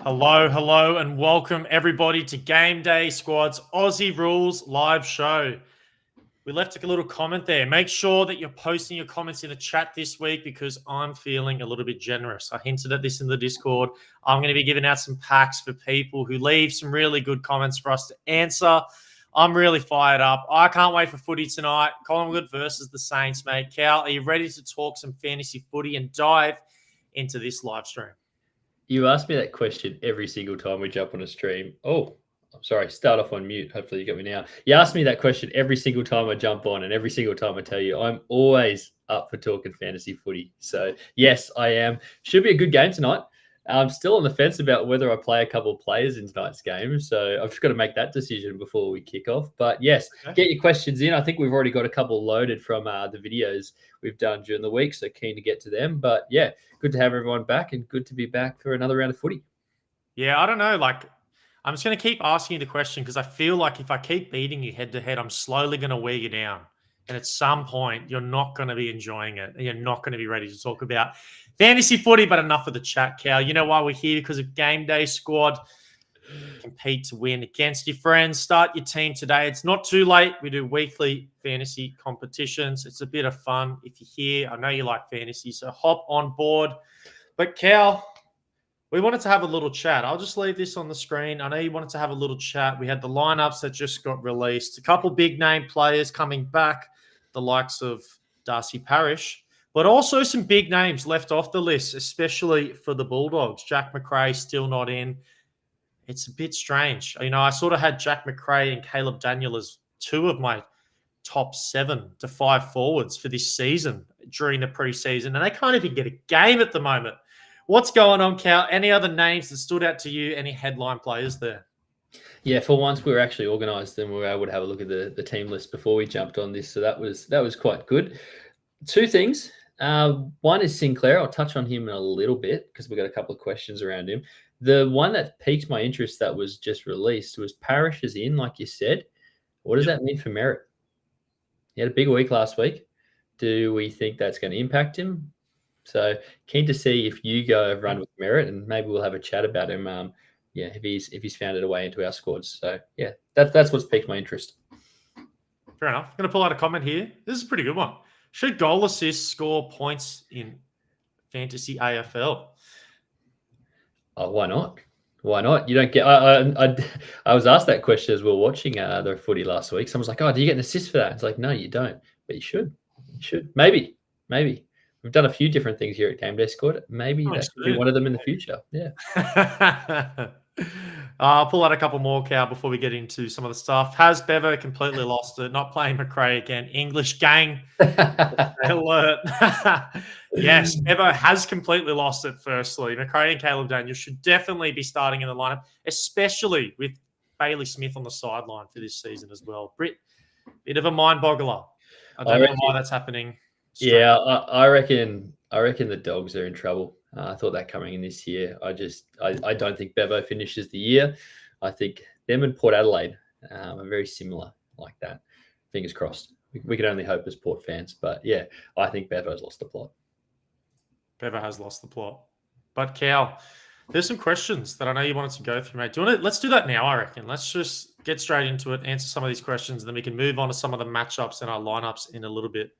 Hello, and welcome everybody to Game Day Squad's Aussie Rules live show. We left a little comment there. Make sure that you're posting your comments in the chat this week because I'm feeling a little bit generous. I hinted at this in the Discord. I'm going to be giving out some packs for people who leave some really good comments for us to answer. I'm really fired up. I can't wait for footy tonight. Collingwood versus the Saints, mate. Cal, are you ready to talk some fantasy footy and dive into this live stream? You ask me that question every single time we jump on a stream. Oh, I'm sorry. Start off on mute. Hopefully you got me now. You ask me that question every single time I jump on, and every single time I tell you I'm always up for talking fantasy footy. So yes, I am. Should be a good game tonight. I'm still on the fence about whether I play a couple of players in tonight's game. So I've just got to make that decision before we kick off. But yes, Get your questions in. I think we've already got a couple loaded from the videos we've done during the week. So keen to get to them. But yeah, good to have everyone back and good to be back for another round of footy. Yeah, I don't know. I'm just going to keep asking you the question because I feel like if I keep beating you head to head, I'm slowly going to wear you down. And at some point, you're not going to be enjoying it. And you're not going to be ready to talk about fantasy footy, but enough of the chat, Cal. You know why we're here? Because of Game Day Squad. Compete to win against your friends. Start your team today. It's not too late. We do weekly fantasy competitions. It's a bit of fun. If you're here, I know you like fantasy, so hop on board. But Cal, we wanted to have a little chat. I'll just leave this on the screen. I know you wanted to have a little chat. We had the lineups that just got released. A couple big name players coming back, the likes of Darcy Parish, but also some big names left off the list, especially for the Bulldogs. Jack Macrae still not in. It's a bit strange. You know, I sort of had Jack Macrae and Caleb Daniel as two of my top 7 to 5 forwards for this season during the preseason, and they can't even get a game at the moment. What's going on, Cal? Any other names that stood out to you? Any headline players there? Yeah, for once we were actually organised and we were able to have a look at the team list before we jumped on this, so that was quite good. Two things. One is Sinclair. I'll touch on him in a little bit because we've got a couple of questions around him. The one that piqued my interest that was just released was Parish is in, like you said. What does that mean for Merritt? He had a big week last week. Do we think that's going to impact him? So keen to see if you go run with Merritt, and maybe we'll have a chat about him. If he's found it away into our squads. So yeah, that's what's piqued my interest. Fair enough. I'm going to pull out a comment here. This is a pretty good one. Should goal assists score points in fantasy AFL? Oh, why not? Why not? You don't get. I was asked that question as we were watching the footy last week. Someone's like, "Oh, do you get an assist for that?" It's like, no, you don't, but you should. You should. Maybe. We've done a few different things here at Game Day Squad. Maybe that could be one of them in the future. Yeah. I'll pull out a couple more, Cal, before we get into some of the stuff. Has Bevo completely lost it? Not playing Macrae again. English gang. Alert. Yes, Bevo has completely lost it, firstly. Macrae and Caleb Daniel should definitely be starting in the lineup, especially with Bailey Smith on the sideline for this season as well. Bit of a mind boggler. I don't know why that's happening. Yeah, I reckon the Dogs are in trouble. I thought that coming in this year. I don't think Bevo finishes the year. I think them and Port Adelaide are very similar like that. Fingers crossed. We can only hope as Port fans. But yeah, I think Bevo's lost the plot. Bevo has lost the plot. But Cal, there's some questions that I know you wanted to go through, mate. Let's do that now, I reckon. Let's just get straight into it, answer some of these questions, and then we can move on to some of the matchups and our lineups in a little bit.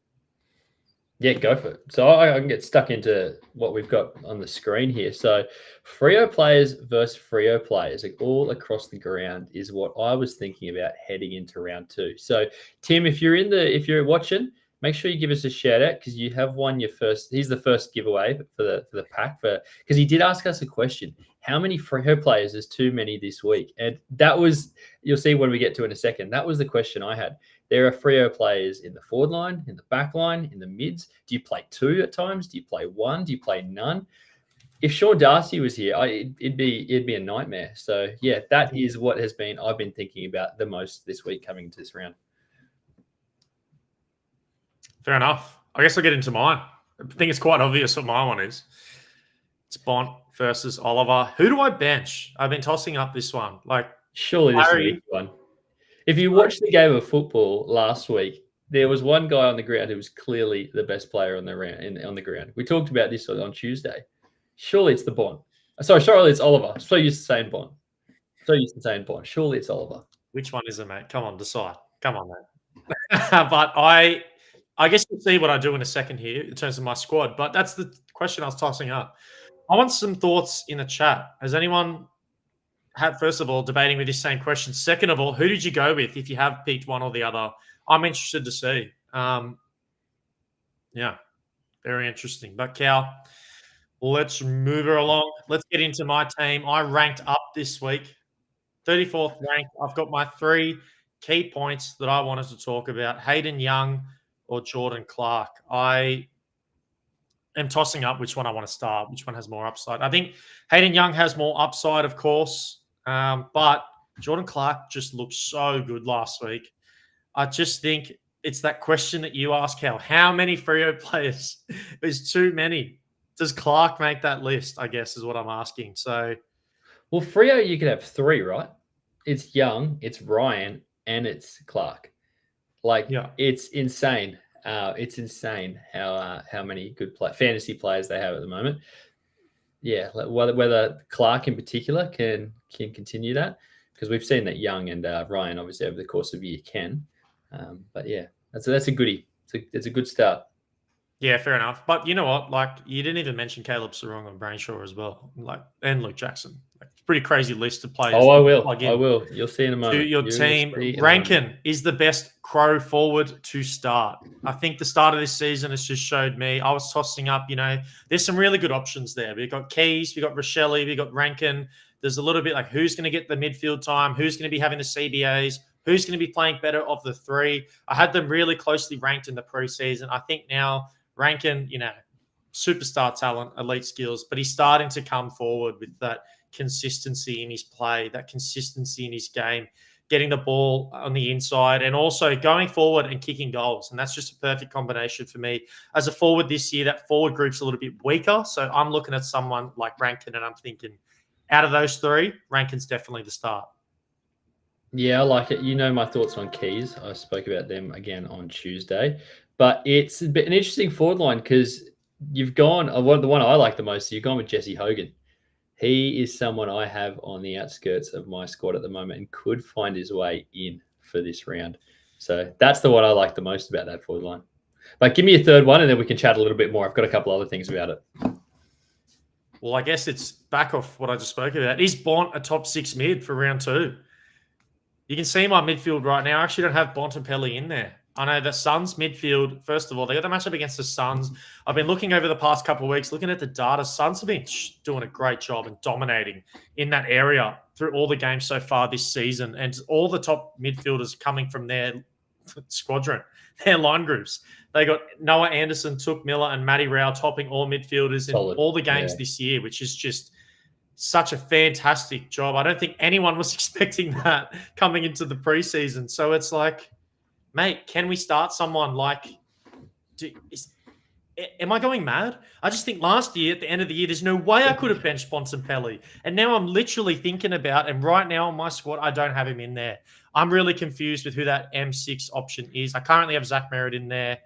Yeah, go for it. So I can get stuck into what we've got on the screen here. So Freo players versus Freo players, like all across the ground, is what I was thinking about heading into round 2. So Tim, if you're watching, make sure you give us a shout out because you have won your first. He's the first giveaway for the pack because he did ask us a question: how many Freo players is too many this week? And that was, you'll see when we get to in a second. That was the question I had. There are Freo players in the forward line, in the back line, in the mids. Do you play 2 at times? Do you play 1? Do you play none? If Sean Darcy was here, it'd be a nightmare. So yeah, that is what I've been thinking about the most this week coming into this round. Fair enough. I guess I'll get into mine. I think it's quite obvious what my one is. It's Bont versus Oliver. Who do I bench? I've been tossing up this one. Surely this is a big one. If you watched the game of football last week, there was one guy on the ground who was clearly the best player on the ground. We talked about this on Tuesday. Surely it's the Bont. Sorry, surely it's Oliver. So used to saying Bond. So used to saying Bond. Surely it's Oliver. Which one is it, mate? Come on, decide. Come on, mate. But I guess you'll see what I do in a second here in terms of my squad. But that's the question I was tossing up. I want some thoughts in the chat. Has anyone had, first of all, debating with this same question? Second of all, who did you go with if you have picked one or the other? I'm interested to see. Yeah, very interesting. But Cal, let's move her along. Let's get into my team. I ranked up this week, 34th ranked. I've got my 3 key points that I wanted to talk about: Hayden Young or Jordan Clark. I am tossing up which one I want to start, which one has more upside. I think Hayden Young has more upside, of course, but Jordan Clark just looked so good last week. I just think it's that question that you ask, how many Freo players is too many? Does Clark make that list, I guess, is what I'm asking. So, well, Freo, you could have 3, right? It's Young, it's Ryan, and it's Clark. Like, yeah. it's insane. It's insane how many good fantasy players they have at the moment. Yeah, whether Clark in particular can continue that, because we've seen that Young and Ryan obviously over the course of a year can. But yeah, that's a goodie. It's a good start. Yeah, fair enough. But you know what? Like, you didn't even mention Caleb Sarong and Brainshaw as well, and Luke Jackson. Like, it's a pretty crazy list of players. Oh, I to will. plug I in will. You'll see in a to moment. your You will team. see in a moment. Rankin is the best Crow forward to start. I think the start of this season has just showed me. I was tossing up, there's some really good options there. We've got Keys, we've got Rochelle, we've got Rankin. There's a little bit like who's going to get the midfield time, who's going to be having the CBAs, who's going to be playing better of the 3. I had them really closely ranked in the preseason. I think now Rankin, superstar talent, elite skills, but he's starting to come forward with that consistency in his play, that consistency in his game, getting the ball on the inside and also going forward and kicking goals. And that's just a perfect combination for me. As a forward this year, that forward group's a little bit weaker. So I'm looking at someone like Rankin and I'm thinking, out of those 3, Rankin's definitely the start. Yeah, I like it. You know my thoughts on Keys. I spoke about them again on Tuesday. But it's an interesting forward line because you've gone, the one I like the most, you've gone with Jesse Hogan. He is someone I have on the outskirts of my squad at the moment and could find his way in for this round. So that's the one I like the most about that forward line. But give me a third one and then we can chat a little bit more. I've got a couple other things about it. Well, I guess it's back off what I just spoke about. Is Bont a top 6 mid for round 2? You can see my midfield right now. I actually don't have Bontempelli in there. I know the Suns midfield, first of all, they got the matchup against the Suns. I've been looking over the past couple of weeks, looking at the data. Suns have been doing a great job and dominating in that area through all the games so far this season. And all the top midfielders coming from their squadron, their line groups. They got Noah Anderson, Took Miller, and Matty Rao topping all midfielders in all the games this year, which is just such a fantastic job. I don't think anyone was expecting that coming into the preseason. So it's like, mate, can we start someone like? Am I going mad? I just think last year, at the end of the year, there's no way I could have benched Bontempelli. And now I'm literally thinking about, and right now on my squad, I don't have him in there. I'm really confused with who that M6 option is. I currently have Zach Merritt in there.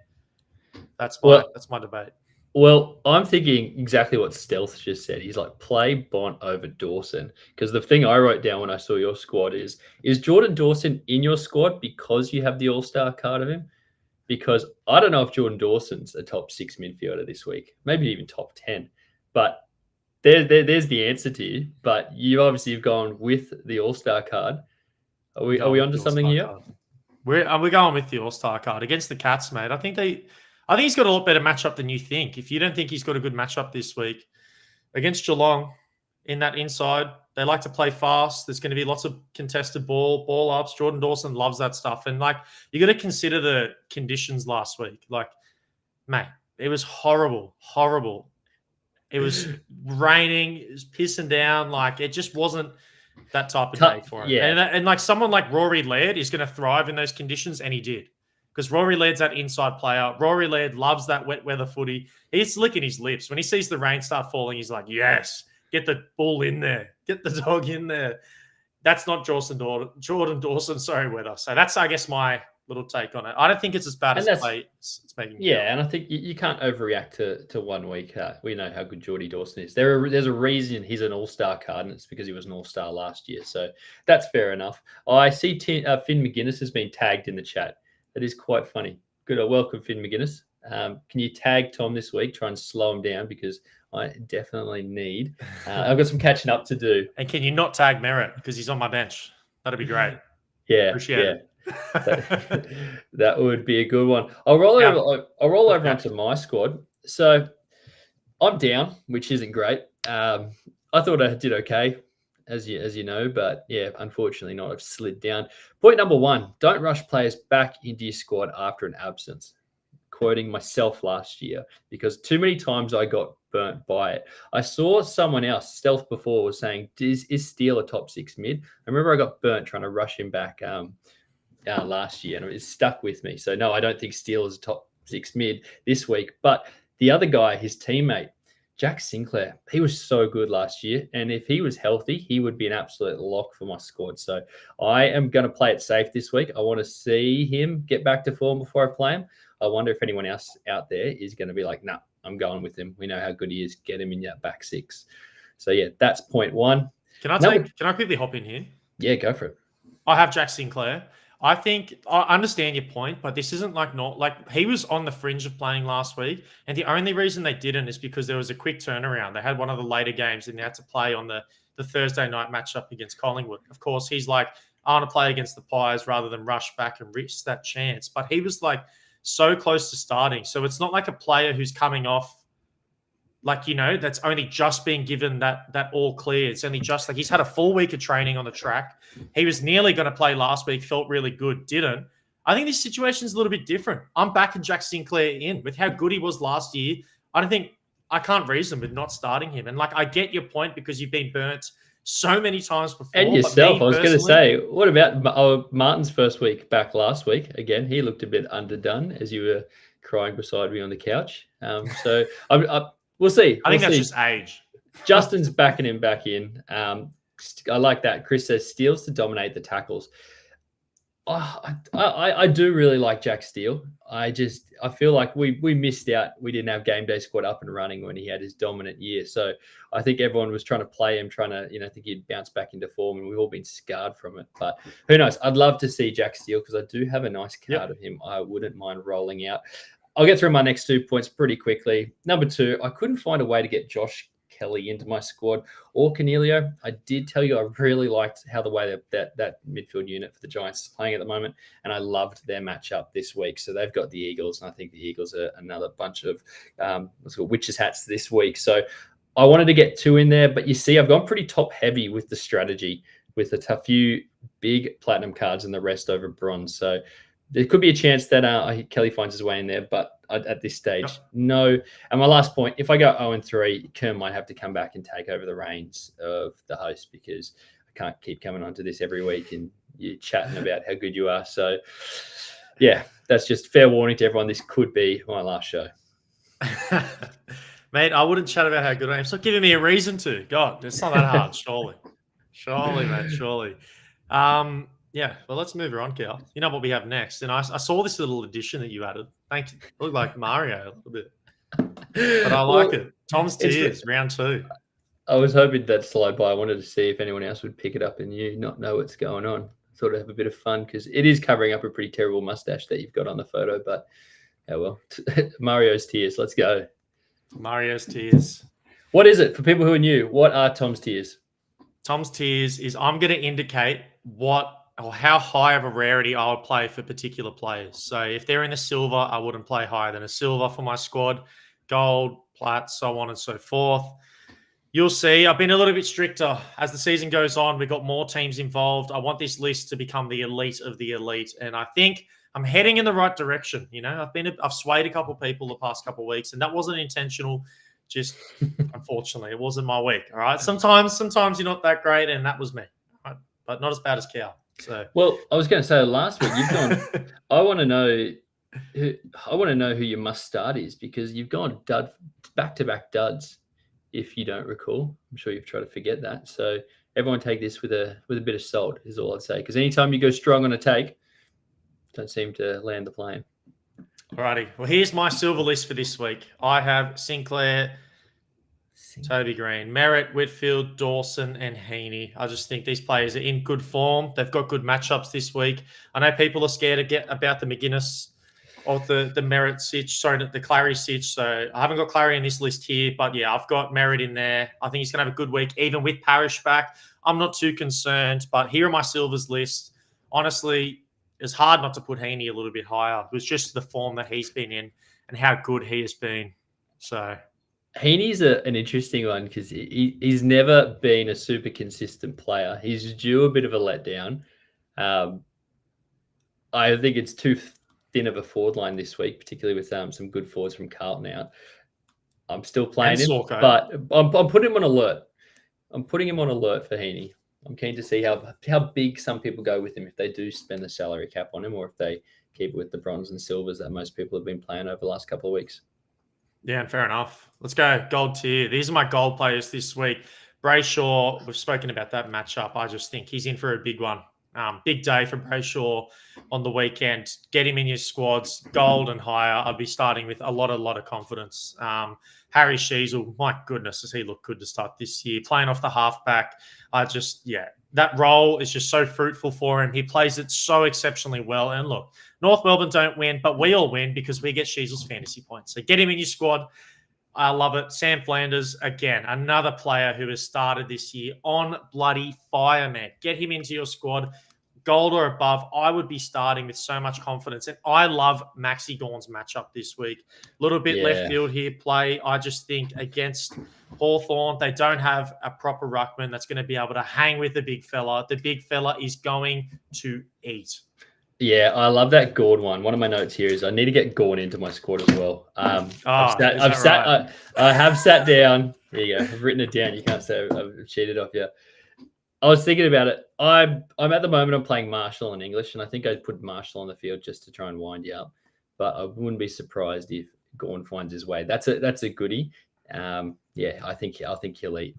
That's my debate. Well, I'm thinking exactly what Stealth just said. He's like, play Bont over Dawson. Because the thing I wrote down when I saw your squad is Jordan Dawson in your squad because you have the all-star card of him? Because I don't know if Jordan Dawson's a top 6 midfielder this week, maybe even top 10. But there's the answer to you. But you obviously have gone with the all-star card. Are we onto something here? We're going with the all-star card against the Cats, mate. I think he's got a lot better matchup than you think. If you don't think he's got a good matchup this week against Geelong in that inside, they like to play fast. There's going to be lots of contested ball ups. Jordan Dawson loves that stuff. And like, you got to consider the conditions last week. Like, mate, it was horrible. It was raining. It was pissing down. Like, it just wasn't that type of day for him. Yeah. And like someone like Rory Laird is going to thrive in those conditions, and he did. Because Rory Laird's that inside player. Rory Laird loves that wet weather footy. He's licking his lips. When he sees the rain start falling, he's like, yes, get the bull in there. Get the dog in there. That's not Jordan Dawson, weather. So that's, I guess, my little take on it. I don't think it's as bad And as that's it's making me Yeah, out. and I think you can't overreact to 1 week. We know how good Geordie Dawson is. There's a reason he's an all-star card, and it's because he was an all-star last year. So that's fair enough. I see Finn McGuinness has been tagged in the chat. That is quite funny. Good. Welcome, Finn McGuinness. Can you tag Tom this week? Try and slow him down because I definitely need. I've got some catching up to do. And can you not tag Merritt because he's on my bench? That'd be great. Yeah, Appreciate it. that would be a good one. I'll roll Yeah. over onto my squad. So I'm down, which isn't great. I thought I did okay, as you know, but yeah, unfortunately not. I've slid down. Point number 1: don't rush players back into your squad after an absence. Quoting myself last year, because too many times I got burnt by it. I saw someone else, Stealth before, was saying, is Steele a top 6 mid? I remember I got burnt trying to rush him back last year, and it stuck with me. So no, I don't think Steele is a top 6 mid this week. But the other guy, his teammate, Jack Sinclair, he was so good last year. And if he was healthy, he would be an absolute lock for my squad. So I am going to play it safe this week. I want to see him get back to form before I play him. I wonder if anyone else out there is going to be like, nah, I'm going with him. We know how good he is. Get him in that back 6. So yeah, that's point 1. Can I quickly hop in here? Yeah, go for it. I have Jack Sinclair. I think I understand your point, but this isn't like he was on the fringe of playing last week, and the only reason they didn't is because there was a quick turnaround. They had one of the later games, and they had to play on the Thursday night matchup against Collingwood. Of course, he's like, I want to play against the Pies rather than rush back and risk that chance. But he was like so close to starting, so it's not like a player who's coming off, like, that's only just been given that all clear. It's only just like he's had a full week of training on the track. He was nearly going to play last week, felt really good, didn't. I think this situation is a little bit different. I'm backing Jack Sinclair in with how good he was last year. I can't reason with not starting him. And like, I get your point because you've been burnt so many times before. And yourself, I was going to say, what about Martin's first week back last week? Again, he looked a bit underdone as you were crying beside me on the couch. So we'll see. I think that's just age. Justin's backing him back in. I like that. Chris says Steele's to dominate the tackles. I do really like Jack Steele. I feel like we missed out. We didn't have game day squad up and running when he had his dominant year. So I think everyone was trying to play him, think he'd bounce back into form, and we've all been scarred from it. But who knows? I'd love to see Jack Steele because I do have a nice card of him. I wouldn't mind rolling out. I'll get through my next 2 points pretty quickly. Number 2, I couldn't find a way to get Josh Kelly into my squad or Cornelio. I did tell you I really liked how the way that midfield unit for the Giants is playing at the moment, and I loved their matchup this week. So they've got the Eagles, and I think the Eagles are another bunch of witches hats this week. So I wanted to get 2 in there, but you see, I've gone pretty top heavy with the strategy with a few big platinum cards and the rest over bronze. So there could be a chance that Kelly finds his way in there, but at this stage, no. And my last point, if I go 0-3, Kern might have to come back and take over the reins of the host because I can't keep coming onto this every week and you're chatting about how good you are. So, yeah, that's just fair warning to everyone. This could be my last show. Mate, I wouldn't chat about how good I am. Stop giving me a reason to. God, it's not that hard, surely. Surely, mate, surely. Yeah, well, let's move on, Kel. You know what we have next? And I saw this little addition that you added. Thank you. It looked like Mario a little bit. But I like it. Tom's Tears, round 2. I was hoping that'd slide by. I wanted to see if anyone else would pick it up and you not know what's going on. Thought I'd have a bit of fun because it is covering up a pretty terrible mustache that you've got on the photo. But, oh well. Mario's Tears. Let's go. Mario's Tears. What is it? For people who are new, what are Tom's Tears? Tom's Tears is I'm going to indicate how high of a rarity I would play for particular players. So if they're in the silver, I wouldn't play higher than a silver for my squad. Gold, plat, so on and so forth. You'll see I've been a little bit stricter. As the season goes on, we've got more teams involved. I want this list to become the elite of the elite. And I think I'm heading in the right direction. I've swayed a couple of people the past couple of weeks, and that wasn't intentional. Just unfortunately, it wasn't my week. All right. Sometimes you're not that great, and that was me. Right? But not as bad as Cal. So, well, I was going to say last week you've gone. I want to know who your must start is because you've gone back-to-back duds. If you don't recall, I'm sure you've tried to forget that. So everyone take this with a bit of salt is all I'd say. Because anytime you go strong on a take, don't seem to land the plane. Alrighty. Well, here's my silver list for this week. I have Sinclair, Toby Green, Merritt, Whitfield, Dawson, and Heaney. I just think these players are in good form. They've got good matchups this week. I know people are scared to get about the McGuinness or the Merritt sitch, the Clary sitch. So I haven't got Clary in this list here, but yeah, I've got Merritt in there. I think he's going to have a good week, even with Parrish back. I'm not too concerned, but here are my silvers list. Honestly, it's hard not to put Heaney a little bit higher. It was just the form that he's been in and how good he has been. So Heaney's an interesting one because he's never been a super consistent player. He's due a bit of a letdown. I think it's too thin of a forward line this week, particularly with some good forwards from Carlton out. I'm still playing him, but I'm putting him on alert. I'm putting him on alert for Heaney. I'm keen to see how big some people go with him if they do spend the salary cap on him or if they keep it with the bronze and silvers that most people have been playing over the last couple of weeks. Yeah, fair enough. Let's go gold tier. These are my gold players this week. Brayshaw, we've spoken about that matchup. I just think he's in for a big one. Big day for Brayshaw on the weekend. Get him in your squads, gold and higher. I'd be starting with a lot of confidence. Harry Sheasel, my goodness, does he look good to start this year? Playing off the halfback. That role is just so fruitful for him. He plays it so exceptionally well. And look, North Melbourne don't win, but we all win because we get Sheasel's fantasy points. So get him in your squad. I love it. Sam Flanders, again, another player who has started this year on bloody fire, man. Get him into your squad. Gold or above, I would be starting with so much confidence. And I love Maxi Gawn's matchup this week. A little bit left field here play. I just think against Hawthorn, they don't have a proper ruckman that's going to be able to hang with the big fella. The big fella is going to eat. Yeah, I love that Gawn one. One of my notes here is I need to get Gawn into my squad as well. I have sat down. There you go. I've written it down. You can't say I've cheated off you. I was thinking about it. I'm at the moment I'm playing Marshall in English, and I think I'd put Marshall on the field just to try and wind you up. But I wouldn't be surprised if Gawn finds his way. That's a goodie. I think he'll eat.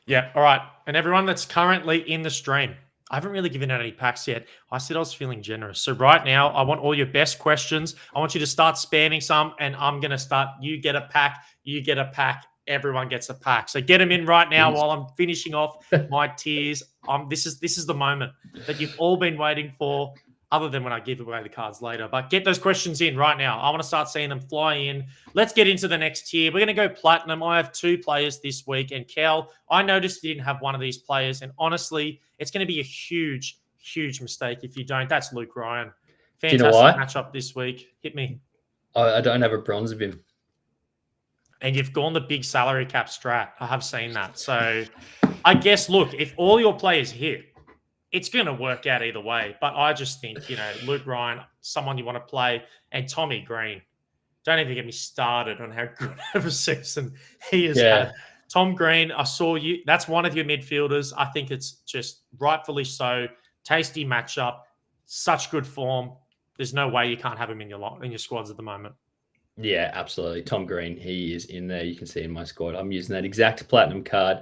Yeah. All right. And everyone that's currently in the stream, I haven't really given out any packs yet. I said I was feeling generous. So right now, I want all your best questions. I want you to start spamming some, and I'm going to start. You get a pack. You get a pack. Everyone gets a pack. So get them in right now while I'm finishing off my tiers. This is the moment that you've all been waiting for, other than when I give away the cards later. But get those questions in right now. I want to start seeing them fly in. Let's get into the next tier. We're going to go platinum. I have 2 players this week. And Cal, I noticed you didn't have one of these players. And honestly, it's going to be a huge, huge mistake if you don't. That's Luke Ryan. Fantastic matchup this week. Hit me. I don't have a bronze of him. And you've gone the big salary cap strat. I have seen that. So I guess, look, if all your players hit, it's going to work out either way. But I just think, Luke Ryan, someone you want to play, and Tommy Green. Don't even get me started on how good of a season he has had. Tom Green, I saw you. That's one of your midfielders. I think it's just rightfully so. Tasty matchup. Such good form. There's no way you can't have him in your squads at the moment. Yeah, absolutely. Tom Green, he is in there. You can see in my squad. I'm using that exact platinum card.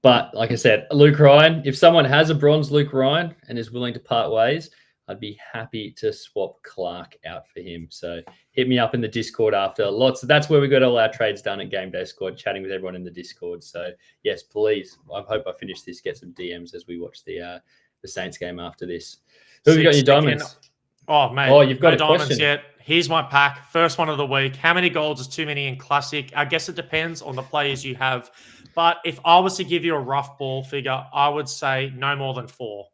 But like I said, Luke Ryan, if someone has a bronze Luke Ryan and is willing to part ways, I'd be happy to swap Clark out for him. So hit me up in the Discord after. That's where we got all our trades done at Game Day Squad, chatting with everyone in the Discord. So yes, please. I hope I finish this. Get some DMs as we watch the Saints game after this. Who have you got in your diamonds? Oh, mate. Oh, you've got no a diamonds question. yet. Here's my pack. First one of the week. How many golds is too many in Classic? I guess it depends on the players you have. But if I was to give you a rough ball figure, I would say no more than 4.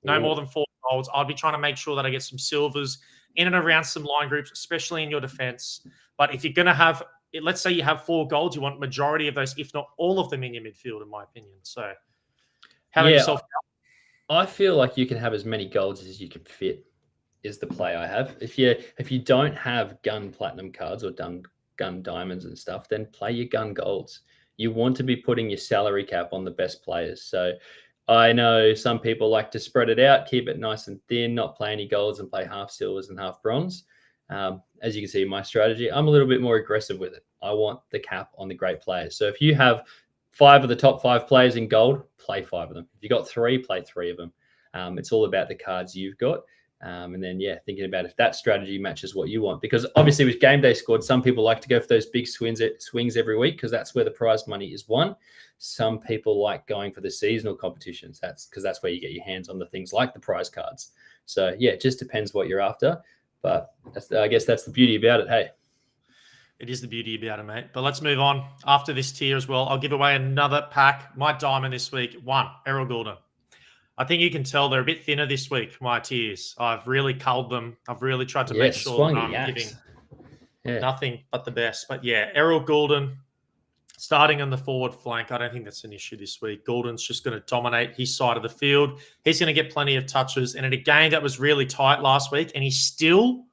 No more than 4 golds. I'd be trying to make sure that I get some silvers in and around some line groups, especially in your defense. But if you're going to have, let's say you have 4 golds, you want majority of those, if not all of them in your midfield, in my opinion. So how about yourself? I feel like you can have as many golds as you can fit. Is the play I have. If you don't have gun platinum cards or gun diamonds and stuff, then play your gun golds. You want to be putting your salary cap on the best players. So I know some people like to spread it out, keep it nice and thin, not play any golds and play half silvers and half bronze. As you can see, my strategy, I'm a little bit more aggressive with it. I want the cap on the great players. So if you have 5 of the top 5 players in gold, play 5 of them. If you got 3, play 3 of them. It's all about the cards you've got. And then, thinking about if that strategy matches what you want. Because obviously with game day squad, some people like to go for those big swings every week because that's where the prize money is won. Some people like going for the seasonal competitions. That's because that's where you get your hands on the things like the prize cards. So, it just depends what you're after. But I guess that's the beauty about it, hey? It is the beauty about it, mate. But let's move on. After this tier as well, I'll give away another pack. My diamond this week, 1, Errol Goulden. I think you can tell they're a bit thinner this week, my tiers. I've really culled them. I've really tried to make sure that I'm giving nothing but the best. But Errol Goulden starting on the forward flank. I don't think that's an issue this week. Goulden's just going to dominate his side of the field. He's going to get plenty of touches. And in a game that was really tight last week, and he still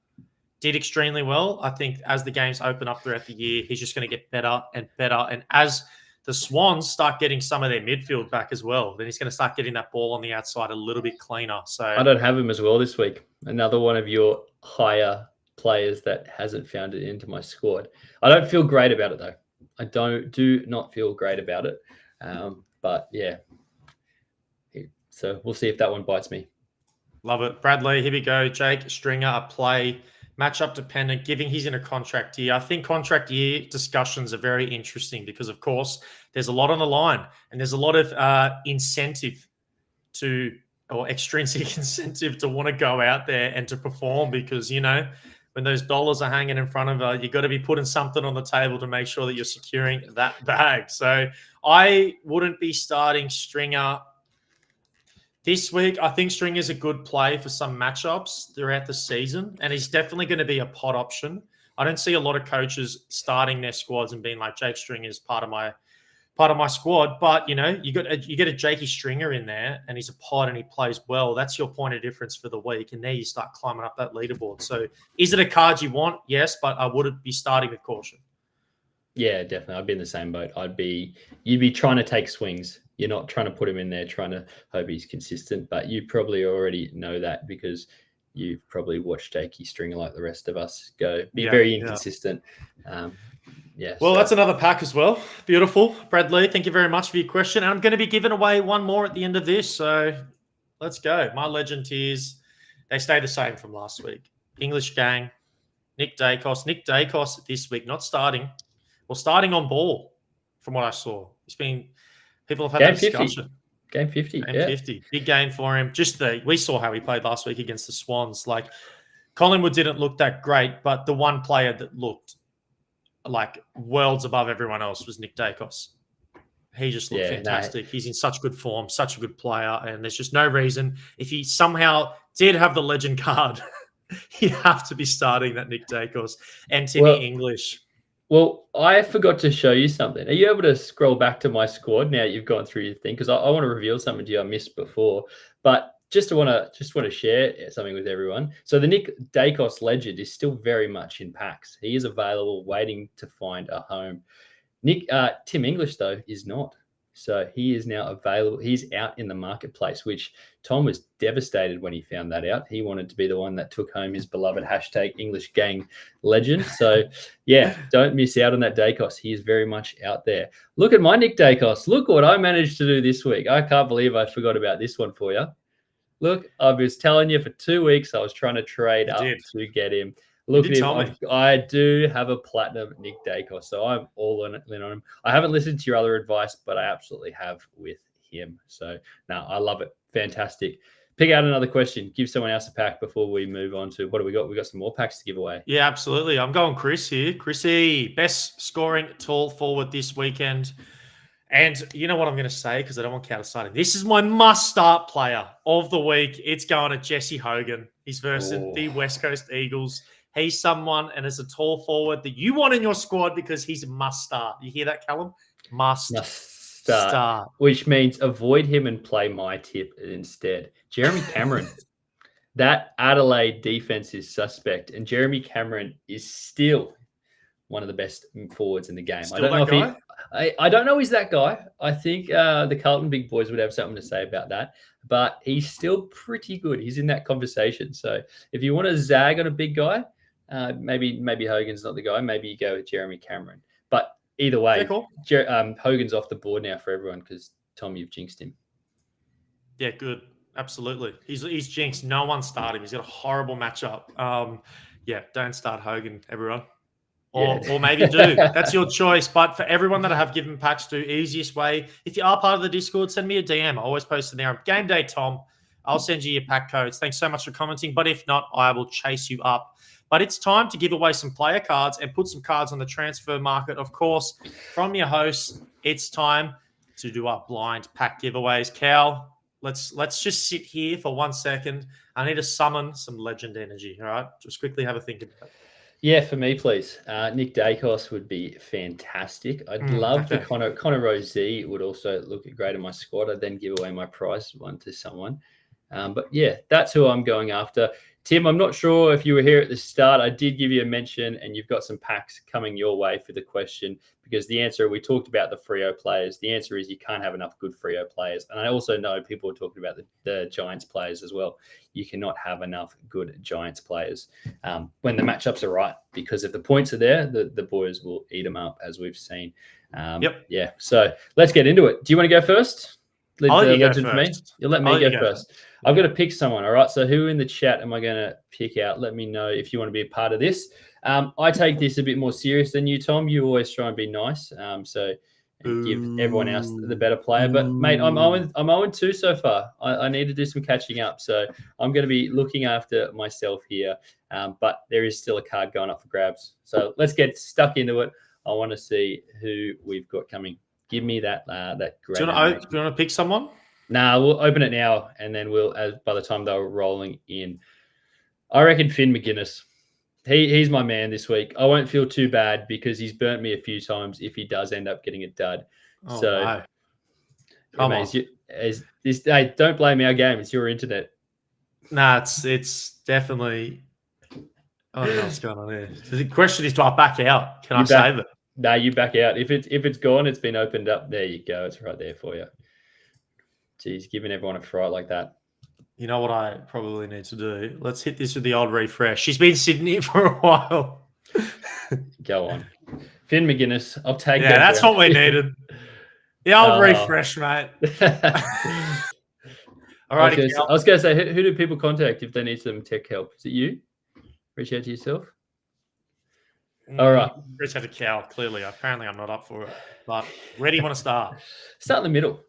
did extremely well, I think as the games open up throughout the year, he's just going to get better and better. And as the Swans start getting some of their midfield back as well, then he's going to start getting that ball on the outside a little bit cleaner. So I don't have him as well this week. Another one of your higher players that hasn't found it into my squad. I don't feel great about it though. I do not feel great about it. But so we'll see if that one bites me. Love it. Bradley, here we go. Jake Stringer, a play. Matchup dependent, given he's in a contract year. I think contract year discussions are very interesting because, of course, there's a lot on the line and there's a lot of incentive or extrinsic incentive to want to go out there and to perform because, when those dollars are hanging in front of you, you've got to be putting something on the table to make sure that you're securing that bag. So I wouldn't be starting Stringer this week. I think Stringer is a good play for some matchups throughout the season, and he's definitely going to be a pot option. I don't see a lot of coaches starting their squads and being like, Jake Stringer is part of my squad. But you get a Jakey Stringer in there, and he's a pot and he plays well. That's your point of difference for the week, and there you start climbing up that leaderboard. So, is it a card you want? Yes, but I wouldn't be starting with caution. Yeah, definitely. I'd be in the same boat. You'd be trying to take swings. You're not trying to put him in there, trying to hope he's consistent, but you probably already know that because you've probably watched Jakey Stringer like the rest of us be very inconsistent. Well, that's another pack as well. Beautiful. Bradley, thank you very much for your question. And I'm going to be giving away one more at the end of this. So let's go. My legend tiers, they stay the same from last week. English gang, Nick Dacos. Nick Dacos this week, not starting. Well, starting on ball from what I saw. People have had that discussion. Game 50. Game 50. Big game for him. We saw how he played last week against the Swans. Like, Collingwood didn't look that great, but the one player that looked like worlds above everyone else was Nick Dacos. He just looked fantastic. He's in such good form, such a good player, and there's just no reason. If he somehow did have the legend card, he'd have to be starting that Nick Dacos and Timmy English. Well, I forgot to show you something. Are you able to scroll back to my squad now you've gone through your thing? Because I want to reveal something to you I missed before. But just want to share something with everyone. So the Nick Dacos legend is still very much in packs. He is available, waiting to find a home. Tim English, though, is not. So he is now available. He's out in the marketplace, which Tom was devastated when he found that out. He wanted to be the one that took home his beloved #English Gang legend. So, don't miss out on that Dacos. He is very much out there. Look at my Nick Dacos. Look what I managed to do this week. I can't believe I forgot about this one for you. Look, I was telling you for 2 weeks I was trying to trade up to get him. Look at him. I do have a platinum Nick Dacos, so I'm all in on him. I haven't listened to your other advice, but I absolutely have with him. So, no, I love it. Fantastic. Pick out another question. Give someone else a pack before we move on to what do we got? We got some more packs to give away. Yeah, absolutely. I'm going Chris here. Chrissy, best scoring tall forward this weekend. And you know what I'm going to say because I don't want counter-starting. This is my must-start player of the week. It's going to Jesse Hogan. He's versus the West Coast Eagles. He's someone, and as a tall forward that you want in your squad because he's a must-start. You hear that, Callum? Must start. Which means avoid him and play my tip instead. Jeremy Cameron. That Adelaide defense is suspect, and Jeremy Cameron is still one of the best forwards in the game. I don't know he's that guy. I think the Carlton big boys would have something to say about that, but he's still pretty good. He's in that conversation. So if you want to zag on a big guy, maybe Hogan's not the guy. Maybe you go with Jeremy Cameron. But either way, cool. Hogan's off the board now for everyone because Tom, you've jinxed him. Yeah, good. Absolutely. He's jinxed. No one start him. He's got a horrible matchup. Yeah, don't start Hogan, everyone. Or maybe do. That's your choice. But for everyone that I have given packs to, easiest way, if you are part of the Discord, send me a DM. I always post it there. Game day, Tom. I'll send you your pack codes. Thanks so much for commenting. But if not, I will chase you up. But it's time to give away some player cards and put some cards on the transfer market. Of course, from your host, it's time to do our blind pack giveaways. Cal, let's just sit here for 1 second. I need to summon some legend energy. All right, just quickly have a think about it. Yeah, for me, please. Nick Dacos would be fantastic. I'd love the Connor Rosé would also look great in my squad. I'd then give away my prize one to someone. But yeah, that's who I'm going after. Tim, I'm not sure if you were here at the start. I did give you a mention, and you've got some packs coming your way for the question, because the answer, we talked about the Freo players. The answer is you can't have enough good Freo players. And I also know people are talking about the Giants players as well. You cannot have enough good Giants players when the matchups are right, because if the points are there, the boys will eat them up, as we've seen. Yep. Yeah, so let's get into it. Do you want to go first? I'll let you go first. You'll let me go first. I've got to pick someone. All right. So who in the chat am I going to pick out? Let me know if you want to be a part of this. I take this a bit more serious than you, Tom. You always try and be nice. So give everyone else the better player. But mate, I'm 0-2 so far. I need to do some catching up. So I'm going to be looking after myself here. But there is still a card going up for grabs. So let's get stuck into it. I want to see who we've got coming. Give me that great. Do you want to pick someone? Nah, we'll open it now, and then by the time they're rolling in, I reckon Finn McGuinness. He's my man this week. I won't feel too bad because he's burnt me a few times if he does end up getting a dud. Oh, so, no. Come on. Hey, don't blame our game. It's your internet. Nah, it's definitely. I don't know what's going on here. The question is, do I back out? Can I save it? No, you back out. If it's gone, it's been opened up. There you go. It's right there for you. Jeez, giving everyone a fright like that. You know what I probably need to do? Let's hit this with the old refresh. She's been sitting here for a while. Go on. Finn McGuinness. I'll take that. Yeah, that's what we needed. The old refresh, mate. All right. I was going to say, who do people contact if they need some tech help? Is it you? Reach out to yourself? All right. Reach out to Cal, clearly. Apparently, I'm not up for it. But where do you want to start? Start in the middle.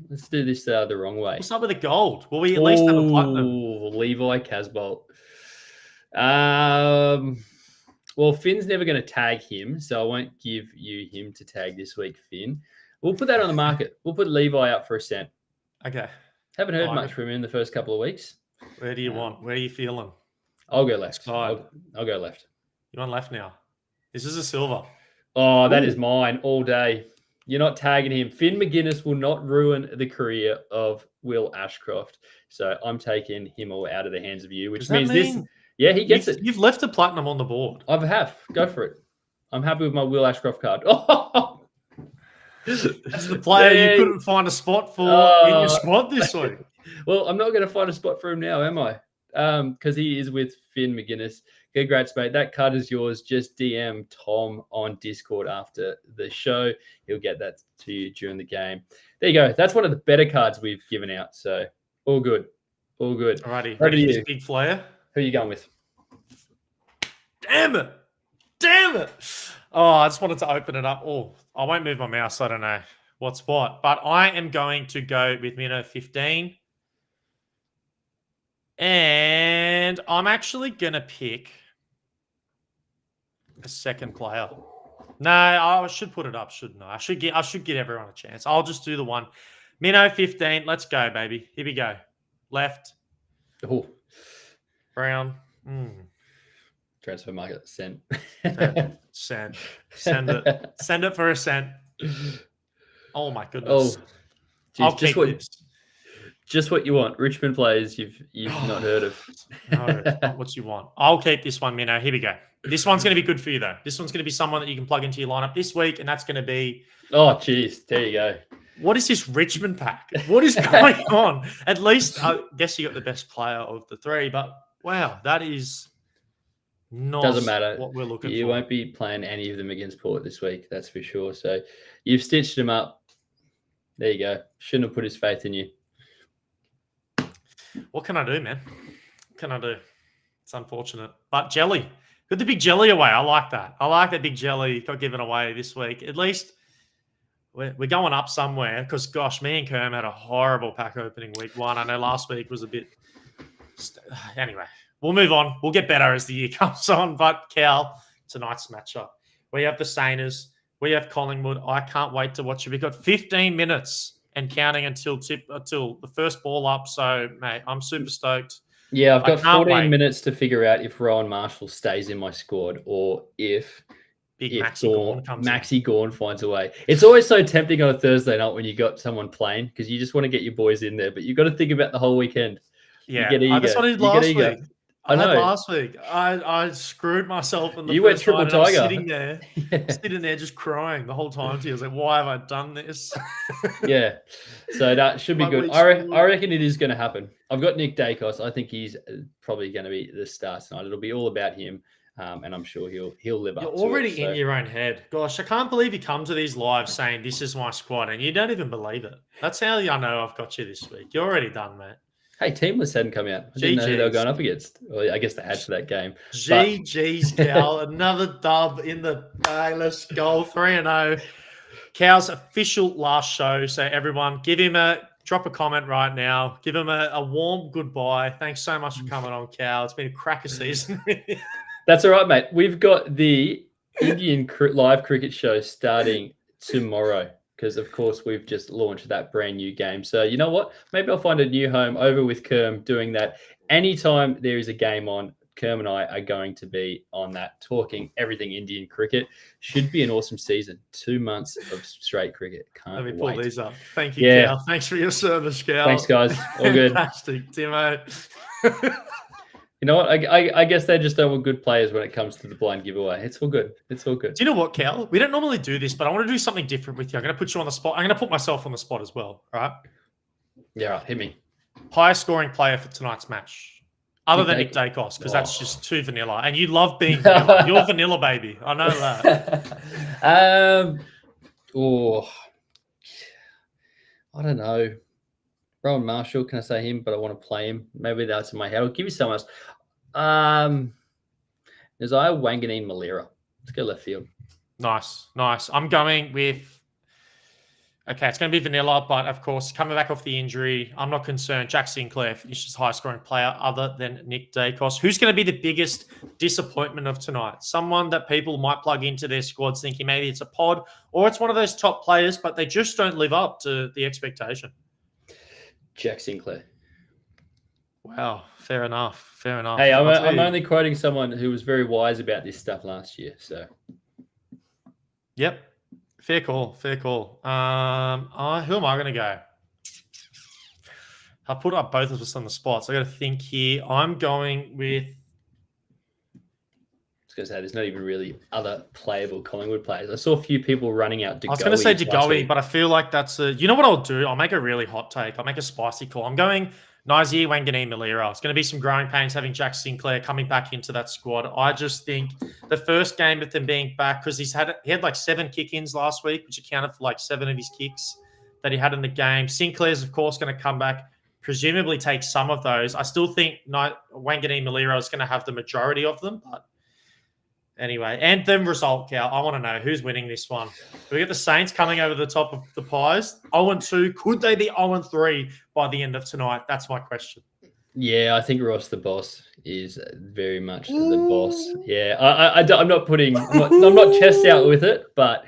Let's do this the wrong way. We'll start with the gold. Will we at least have a platinum? Levi Casbolt. Well, Finn's never going to tag him, so I won't give you him to tag this week, Finn. We'll put that on the market. We'll put Levi up for a cent. Okay. Haven't heard much from him in the first couple of weeks. Where do you want? Where are you feeling? I'll go left. I'll go left. You want left now? This is a silver. Oh, that is mine all day. You're not tagging him. Finn McGuinness will not ruin the career of Will Ashcroft. So I'm taking him all out of the hands of you, which means this. Yeah, he gets it. You've left a platinum on the board. I have. Go for it. I'm happy with my Will Ashcroft card. Oh! That's the player you couldn't find a spot for in your squad this week. Well, I'm not going to find a spot for him now, am I? Because he is with Finn McGuinness. Congrats, mate. That card is yours. Just DM Tom on Discord after the show. He'll get that to you during the game. There you go. That's one of the better cards we've given out. So all good. All good. Alrighty. Ready for this big flare? Who are you going with? Damn it. Damn it. Oh, I just wanted to open it up. Oh, I won't move my mouse. I don't know what's what. But I am going to go with Mino 15. And I'm actually going to pick a second player. No, I should put it up, shouldn't I? I should get everyone a chance. I'll just do the one. Mino 15. Let's go, baby. Here we go. Left. Oh. Brown. Transfer market. Send. Send it. Send it for a cent. Oh, my goodness. Oh, geez, just what you want. Richmond players you've not heard of. No, not what you want. I'll keep this one, Mino. Here we go. This one's going to be good for you, though. This one's going to be someone that you can plug into your lineup this week, and that's going to be... Oh, geez. There you go. What is this Richmond pack? What is going on? At least, I guess you got the best player of the three, but wow, that is not Doesn't matter. What we're looking for. You won't be playing any of them against Port this week, that's for sure. So you've stitched them up. There you go. Shouldn't have put his faith in you. What can I do, man? What can I do? It's unfortunate. But jelly. Got the big jelly away. I like that. I like that big jelly got given away this week. At least we're going up somewhere because, gosh, me and Kerm had a horrible pack opening week 1. I know last week was a bit... Anyway, we'll move on. We'll get better as the year comes on. But, Cal, tonight's matchup. We have the Sainers. We have Collingwood. I can't wait to watch it. We've got 15 minutes and counting until the first ball up. So, mate, I'm super stoked. Yeah, I've got 14 wait. minutes to figure out if Rowan Marshall stays in my squad or if Maxi Gawn finds a way. It's always so tempting on a Thursday night when you got someone playing because you just want to get your boys in there, but you've got to think about the whole weekend. Yeah, you get ego. that's what I did last week. I know. Last week. I screwed myself in the you first went triple tiger. Sitting there just crying the whole time. I was like, why have I done this? Yeah, so that should be good. I reckon it is going to happen. I've got Nick Dacos. I think he's probably going to be the star tonight. It'll be all about him, and I'm sure he'll live up to it. You're already in your own head. Gosh, I can't believe you come to these lives saying this is my squad, and you don't even believe it. That's how I know I've got you this week. You're already done, mate. Hey, Teamless hadn't come out. I didn't know who they were going up against. Well, I guess they had for that game. GG's, Cal. Another dub in the bag. Let's go 3-0. Cal's official last show. So everyone, drop a comment right now. Give him a warm goodbye. Thanks so much for coming on, Cal. It's been a cracker season. That's all right, mate. We've got the Indian live cricket show starting tomorrow. Because, of course, we've just launched that brand new game. So, you know what? Maybe I'll find a new home over with Kerm doing that. Anytime there is a game on, Kerm and I are going to be on that, talking everything Indian cricket. Should be an awesome season. 2 months of straight cricket. Can't wait. Let me pull these up. Thank you, Cal. Thanks for your service, Cal. Thanks, guys. All good. Fantastic, Timo. You know what? I guess they just don't want good players when it comes to the blind giveaway. It's all good. It's all good. Do you know what, Cal? We don't normally do this, but I want to do something different with you. I'm going to put you on the spot. I'm going to put myself on the spot as well, right? Yeah, right. Hit me. Highest scoring player for tonight's match. Other than Nick Dacos, because that's just too vanilla. And you love being vanilla. You're vanilla, baby. I know that. I don't know. Rowan Marshall, can I say him? But I want to play him. Maybe that's in my head. I'll give you someone else. There's Wanganeen Malira. Let's go left field. Nice. I'm going with... Okay, it's going to be vanilla, but of course, coming back off the injury, I'm not concerned. Jack Sinclair finishes highest scoring player other than Nick Dacos. Who's going to be the biggest disappointment of tonight? Someone that people might plug into their squads thinking maybe it's a pod or it's one of those top players, but they just don't live up to the expectation. Jack Sinclair. Wow, fair enough. Hey, I'm only quoting someone who was very wise about this stuff last year. So, yep, fair call. Who am I going to go? I'll put up both of us on the spot. So I got to think here. I'm going with... I was going to say, there's not even really other playable Collingwood players. I saw a few people running out. I was going to say DeGoey, but I feel like that's a... You know what I'll do? I'll make a really hot take. I'll make a spicy call. I'm going Nazir Wanganeen Malira. It's going to be some growing pains having Jack Sinclair coming back into that squad. I just think the first game with them being back, because he had like 7 kick-ins last week, which accounted for like 7 of his kicks that he had in the game. Sinclair's, of course, going to come back, presumably take some of those. I still think Wanganeen Malira is going to have the majority of them, but anyway, and the result, Cal. I want to know who's winning this one. We get the Saints coming over the top of the Pies. 0-2. Could they be 0-3 by the end of tonight? That's my question. Yeah, I think Ross the Boss is very much the boss. Yeah, I'm not chest out with it, but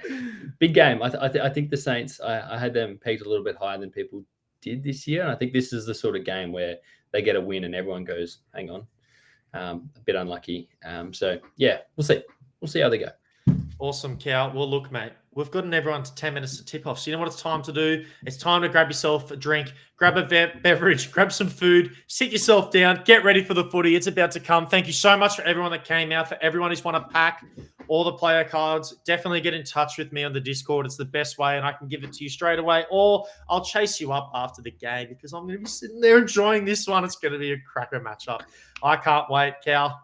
big game. I think the Saints, I had them pegged a little bit higher than people did this year. And I think this is the sort of game where they get a win and everyone goes, hang on. A bit unlucky. So, yeah, we'll see. We'll see how they go. Awesome, Cal. Well, look, mate, we've gotten everyone to 10 minutes to tip off. So you know what it's time to do? It's time to grab yourself a drink, grab a beverage, grab some food, sit yourself down, get ready for the footy. It's about to come. Thank you so much for everyone that came out, for everyone who's won a pack, all the player cards. Definitely get in touch with me on the Discord. It's the best way, and I can give it to you straight away, or I'll chase you up after the game because I'm going to be sitting there enjoying this one. It's going to be a cracker matchup. I can't wait, Cal.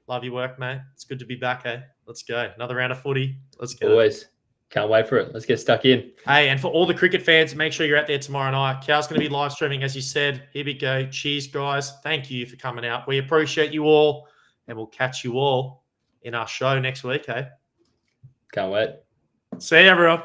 Love your work, mate. It's good to be back, eh? Let's go. Another round of footy. Let's go. Always. Can't wait for it. Let's get stuck in. Hey, and for all the cricket fans, make sure you're out there tomorrow night. Cal's going to be live streaming, as you said. Here we go. Cheers, guys. Thank you for coming out. We appreciate you all, and we'll catch you all in our show next week, hey? Can't wait. See you, everyone.